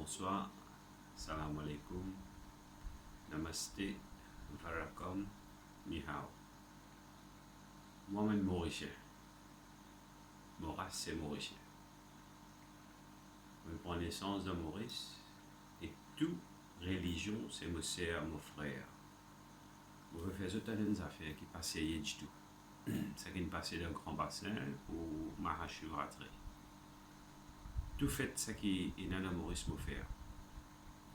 bonsoir, salam alaikum, namaste, varakom, ni hao. Moi-même Mauricien. Maurice, c'est Mauricien. Je prends naissance de Maurice et toute religion, c'est mon sœur, mon frère. Vous pouvez faire toutes les affaires qui passaient du tout. Ça qui passait dans le grand bassin pour Mahashivratri. Tout fait ce qui est dans le Maurice me faire.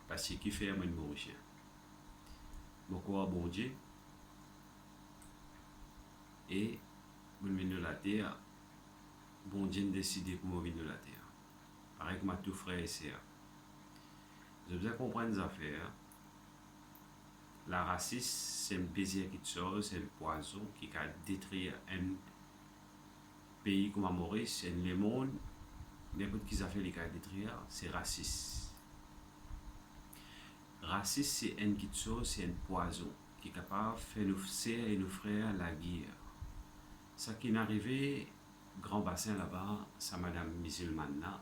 Parce que qui fait un Mauricien. Je crois bon Dieu. Et je viens de la terre. Bon Dieu a décidé pour moi venir de la terre. Pareil que ma tout frère et sœur. Je veux comprendre les affaires. La racisme, c'est un plaisir qui sort, c'est un poison qui a détruit un pays comme Maurice, et le monde, n'importe qui a fait les cas détruire, c'est raciste. Raciste, c'est un qui sort, c'est un poison qui est capable de faire nos sœurs et nos frères la guerre. Ça qui est arrivé, grand bassin là-bas, ça madame musulmane là,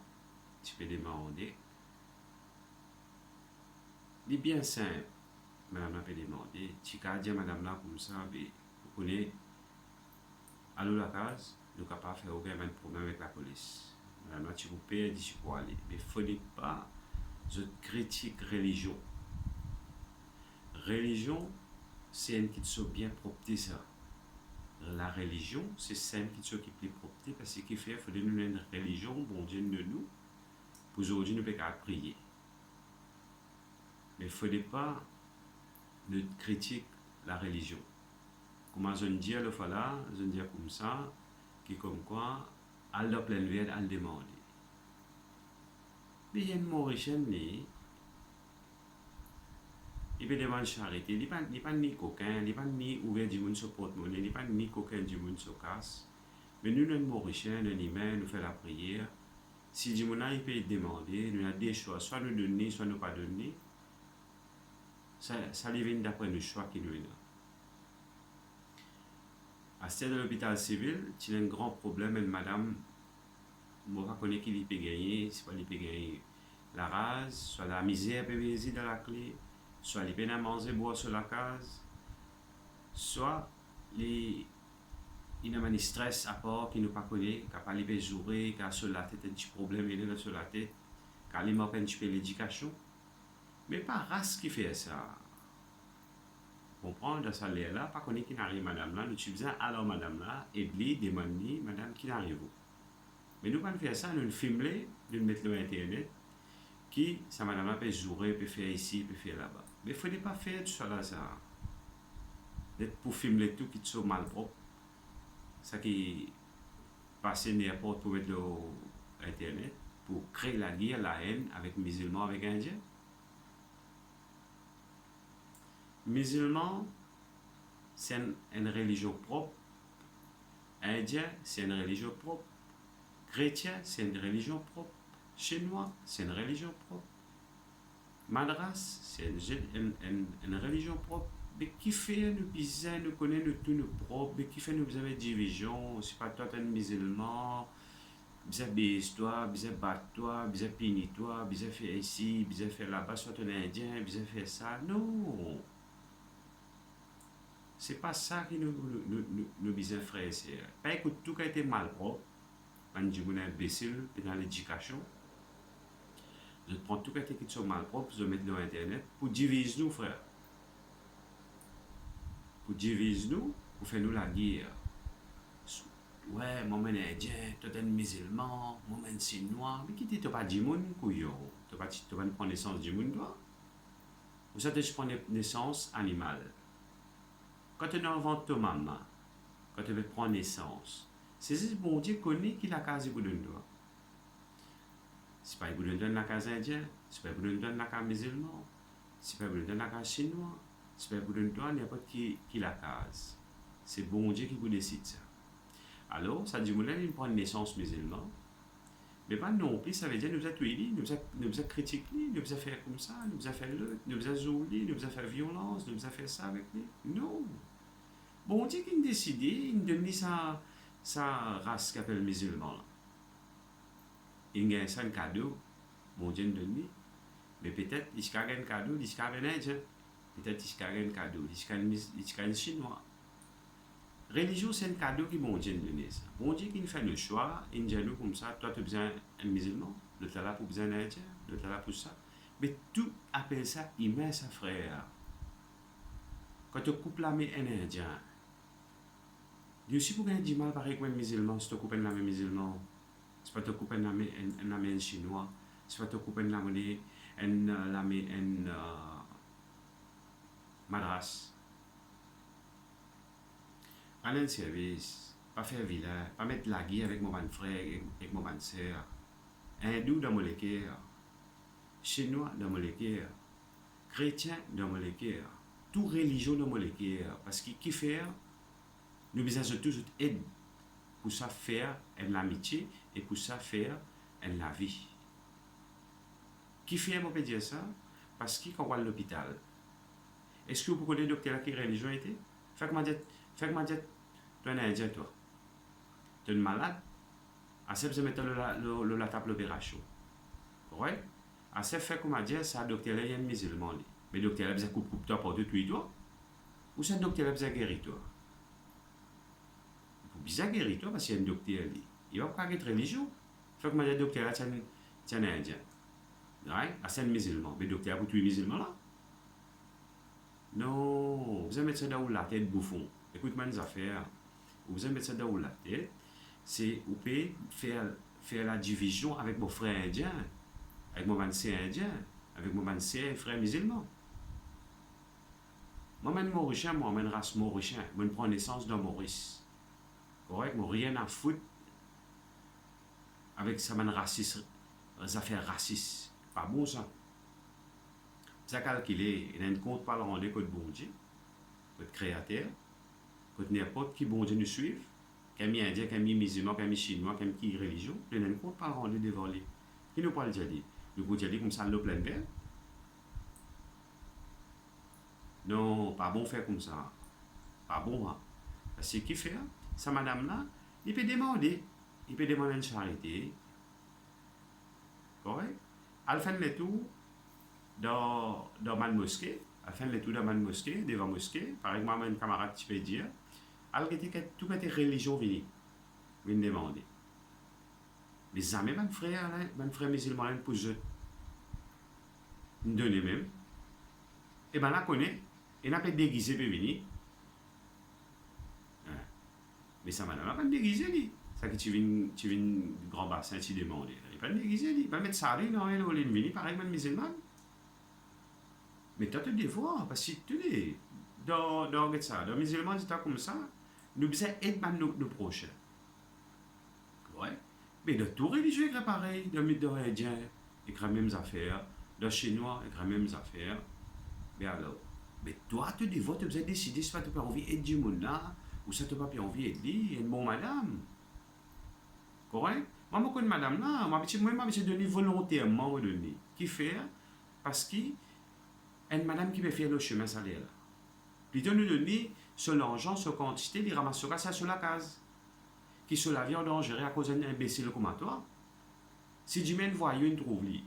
tu peux demander. Il est bien simple. Madame a demandé, tu as dit à madame là comme ça, vous connaissez, allô la case, nous ne pouvons pas faire aucun problème avec la police. Madame là, tu peux payer, dit tu peux aller. Mais il ne faut pas de critique religion. Religion, c'est une qui soit bien propre ça. La religion, c'est celle qui soit qui est plus propre parce qu'il faut nous une religion, bon Dieu de nous, pour aujourd'hui nous ne pouvons pas prier. Mais il ne faut pas ne critique la religion. Comment je dis le fala, je dis comme ça, qui comme quoi, à la pleine vie, à le demander. Mais il y a une Mauricien, il peut demander charité, il n'est pas ni coquin, il n'est pas ni ouvert du monde sur porte-monnaie, il n'est pas ni coquin du monde sur casse. Mais nous, les Mauriciens, les humains, nous faisons la prière. Si du monde il peut demander, nous avons des choix, soit nous donner, soit nous pas donner. Ça vient d'après le choix qui nous est là. À ce de l'hôpital civil, il y a un grand problème, et madame, je ne connais pas qui peut gagner, c'est pas qui peut gagner la rase, soit la misère peut résider dans la clé, soit les peines à manger, boire sur la case, soit il y a un stress à part qui ne pas connaît, qui n'a pas les jouer, qui a sur la tête un petit problème, il est sur la tête, qui a les manque un petit peu l'éducation. Mais pas race qui fait ça. Comprendre dans ça là, pas connaître qui n'arrive madame là, nous utilisons alors madame là, et lui demander madame qui n'arrive. Mais nous pas faire ça, nous filmer, nous mettre sur internet, qui ça madame là peut jouer, peut faire ici, peut faire là-bas. Mais il ne faut pas faire tout ça là, ça. Pour filmer tout qui soit mal propre. Ça qui passe n'importe pour mettre sur internet, pour créer la guerre, la haine avec les musulmans, avec les Indiens. Musulman, c'est une religion propre. Indien, c'est une religion propre. Chrétien, c'est une religion propre. Chinois, c'est une religion propre. Madras, c'est une religion propre. Mais qui fait nous bizarre, nous connaissons tous nos propres, mais qui fait nous avez division, c'est pas toi un musulman, bizarre baisse-toi, bizarre batte-toi, bizarre punis-toi, bizarre faire ici, bizarre faire là-bas, soit un indien, bizarre faire ça. Non! C'est pas ça qui nous besoin frères et sœurs. Pas écoute tout qui a été mal propre, quand je suis imbécile dans l'éducation, je prends tout qui a été mal propre, je mets dans internet pour diviser nous frères. Pour diviser nous, pour faire nous la guerre. Ouais, moi je suis indien, toi tu es musulman, moi je suis chinois, mais qui dit tu pas du monde couillon, tu pas prendre naissance du monde toi. Ou ça tu prends naissance animale. Quand tu inventes ta maman, quand tu veux prendre naissance, c'est ce bon Dieu connaît qui la case pour donner toi. C'est pas pour donner la case indienne, c'est pas pour donner la case musulman, c'est pas pour donner la case chinois, c'est pas pour donner toi n'importe qui la case. C'est bon Dieu qui vous décide ça. Alors, ça dit, il prend une naissance musulman, mais pas non plus, ça veut dire nous a tué, nous a critiqué, nous a fait comme ça, nous a fait l'autre, nous a zoulé, nous a fait violence, nous a fait ça avec lui. Non. Bon Dieu qui a décidé, il donne sa race qui s'appelle musulman. Il gagne ça un cadeau, bon Dieu nous donne. Mais peut-être, il y a un cadeau, il y a un indien. Peut-être, il y a un cadeau, il y a un chinois. Religion, c'est un cadeau qui bon Dieu nous donne. Bon Dieu qui nous fait le choix, il nous dit comme ça, toi tu as besoin d'un musulman, l'autre là pour besoin d'un indien, l'autre là pour ça. Mais tout appelle ça immense frère. Quand tu coupes la main un indien, Dieu aussi pour gagner du mal pareil comme un musulman, si tu coupes la main musulman, c'est pas te couper la main chinois, c'est pas te couper la main madras. Pas un service, pas faire village, pas mettre la guerre avec mon frère, avec mon sœur. Hindou dans mon cœur, chinois dans mon cœur, chrétien dans mon cœur, toute religion dans mon cœur. Parce que qui fait, nous besoin de tous aider pour ça faire l'amitié et pour ça faire la vie. Qui fait, on peut dire ça? Parce que quand on va à l'hôpital, est-ce que vous connaissez le docteur qui religion était? Fait que moi dire, tu es un indien, toi. Tu es malade. Assez besoin de mettre la table l'opération. Correct? Assez fait comme m'a dit, ça, docteur est un musulman. Mais le docteur a besoin de couper toi pour tout toi. Ou ça, docteur a besoin de guérir toi. Pour bien guérir toi, parce qu'il y a un docteur, il va pas être religieux. Fait que m'a dit, le docteur, c'est un indien. Right? C'est un musulman. Mais le docteur, pour tous les musulmans là? Non, vous allez mettre ça dans la tête, bouffon. Écoute-moi les affaires. Vous allez mettre ça dans la tête. C'est vous pouvez faire la division avec vos frères indiens, avec mon sœur indien, avec mon sœur frère musulman. Moi, je suis mauricien, moi, je suis race mauricien. Je prends naissance dans Maurice. Correct? Je rien à foutre avec ça, les affaires racistes. Pas bon ça. Ça calculé, il y a un compte par le rendez que bon Dieu, que créateur, que n'importe qui bon Dieu nous suive, qu'il y a indien, qu'il y a musulman, qu'il y a chinois, qu'il y a religion, il y a un compte par le rendez devant lui. Qui nous parle de dire? Nous pouvons dire comme ça, le plein verre? Non, pas bon faire comme ça. Pas bon. Hein? Parce que qui fait? Ça, madame là, il peut demander une charité. Correct? Elle fait le tour dans ma mosquée, elle fait le tour dans ma mosquée, devant la mosquée, par exemple, un camarade qui peut dire, elle a tout les religions venues demander. Mais jamais mon frère musulman pour eux, nous donner même. Et bien là, il n'a pas déguisé pour venir. Mais ça m'a pas déguisé, lui. Ça que tu viens grand bassin, tu demandes. Il n'a pas déguisé, lui. Il va mettre ça, non, il va venir, pareil, mon musulman. Mais tu as des devoirs, parce que tu dis, dans les musulmans, c'est comme ça, nous devons aider nos prochains. Ouais. Mais de tout religieux, c'est pareil, dans les Indiens, ils ont les mêmes affaires, dans les Chinois, ils ont les mêmes affaires. Mais alors, mais toi, tu devoirs, tu dois décider si tu n'as pas envie d'aider du monde là, ou si tu n'as pas envie d'aider une bonne madame. Correct? Moi, je connais madame là, moi, je donne volontairement, qui fait, parce que une madame qui peut faire le chemin salaire là. Plutôt nous donner sur l'argent, sur quantité, il ramasse ça sur la case. Qui sur la vie en danger à cause d'un imbécile comme toi. Si tu mets voyou, une trouve lui.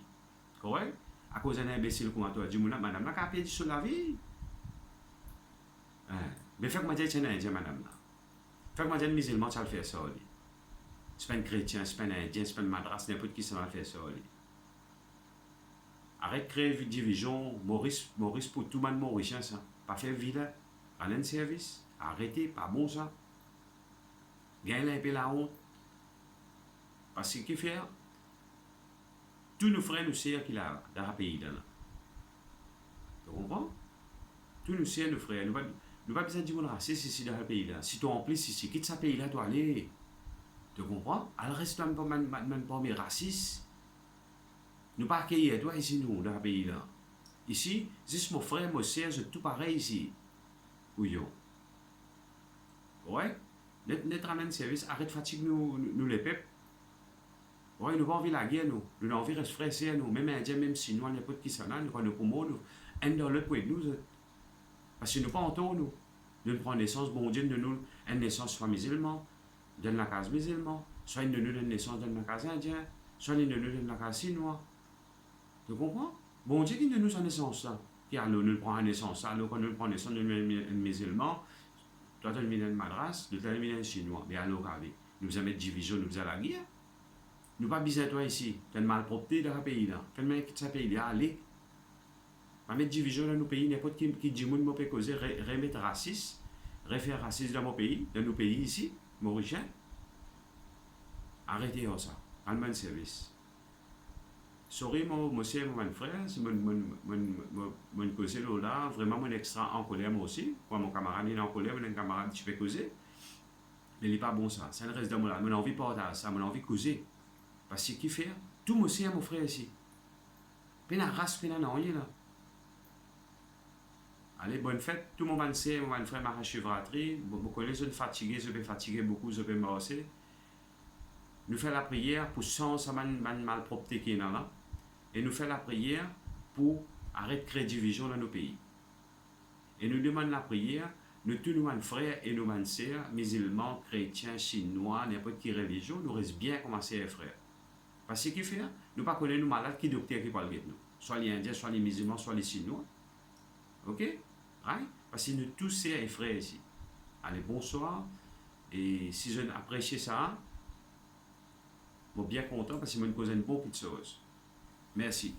Correct? À cause d'un imbécile comme toi, dis-moi, madame, là, qui a sur la vie. Mais fait que moi, je dis, indien, madame là. Fait que moi, je dis, musulman, ça le fait ça, lui. C'est pas un chrétien, c'est pas un indien, c'est pas une madras, n'importe qui ça va faire ça, lui. Arrête de créer une division, Maurice pour tout le monde mauricien, ça. Pas faire ville, pas un service. Arrêtez, pas bon ça. Gagne un peu la honte. Parce que qui fait? Tous nos frères nous servent qu'il a dans le pays. Tu comprends? Tous nous servent nos frères. Nous pas besoin de dire qu'on raciste ici dans le pays là. Si tu es en plus ici, quitte ce pays là, tu aller. Tu comprends? Alors reste même pas mes racistes. Nous pas accueillir toi ici nous dans le pays là. Ici, juste mon frère, mon sœur, c'est tout pareil ici. Oui, ouais? Notre amène service, arrête de fatiguer nous les peuples. Ouais, nous pas envie de la guerre, nous. Nous avons envie de rester frères, nous. Même Indiens, même Chinois, n'importe qui s'en a, nous connaissons pour nous. Un dans l'autre pour nous. Parce que nous pas en temps, nous. Nous prenons naissance, bon Dieu, de nous, une naissance soit musulman, dans la case musulman, soit une de nous, une naissance dans la case indien, soit une de nous, dans la case chinois. Tu comprends? Bon Dieu qui nous a naissance là. Qui alors nous prend naissance, alors quand nous prend naissance, nous sommes musulmans, toi tu es une madras, nous sommes un chinois. Mais alors, nous faisons mettre division, nous faisons la guerre. Nous pas besoin de toi ici. Tu as une malpropreté dans le pays là. Tu as ce pays là, allez. Pas mettre division dans nos pays, n'importe qui dit que peut causer, remettre raciste, refaire raciste dans mon pays, dans nos pays ici, mauricien. Arrêtez ça. Allemand service. Sorry, monsieur, mon frère, c'est mon causer là, vraiment mon extra en colère moi aussi. Moi, mon camarade est en colère, mon camarade, je peux causer. Mais il n'est pas bon ça. Ça ne reste dans mon là. Mon envie de parler ça, mon envie de causer. Parce que qui fait? Tout monsieur, mon frère ici. Puis la race, puis la rien là. Allez, bonne fête. Tout mon sait, mon frère m'a chevratri. Vous connaissez, je suis fatigué, je peux fatiguer beaucoup, je peux m'arrêter. Nous faisons la prière pour sans ça malpropreté qui est là. Et nous faisons la prière pour arrêter de créer division dans nos pays. Et nous demandons la prière, nous tous nos frères et nos sœurs, musulmans, chrétiens, chinois, n'importe quelle religion, nous restons bien comme frères. Parce que ce qui fait, nous ne connaissons pas nos malades qui docteur qui parlent de nous. Soit les Indiens, soit les musulmans, soit les Chinois. Ok? Right? Parce que nous tous sœurs et frères ici. Allez, bonsoir. Et si je apprécie ça, je suis bien content parce que je me cause une bonne petite chose. Merci.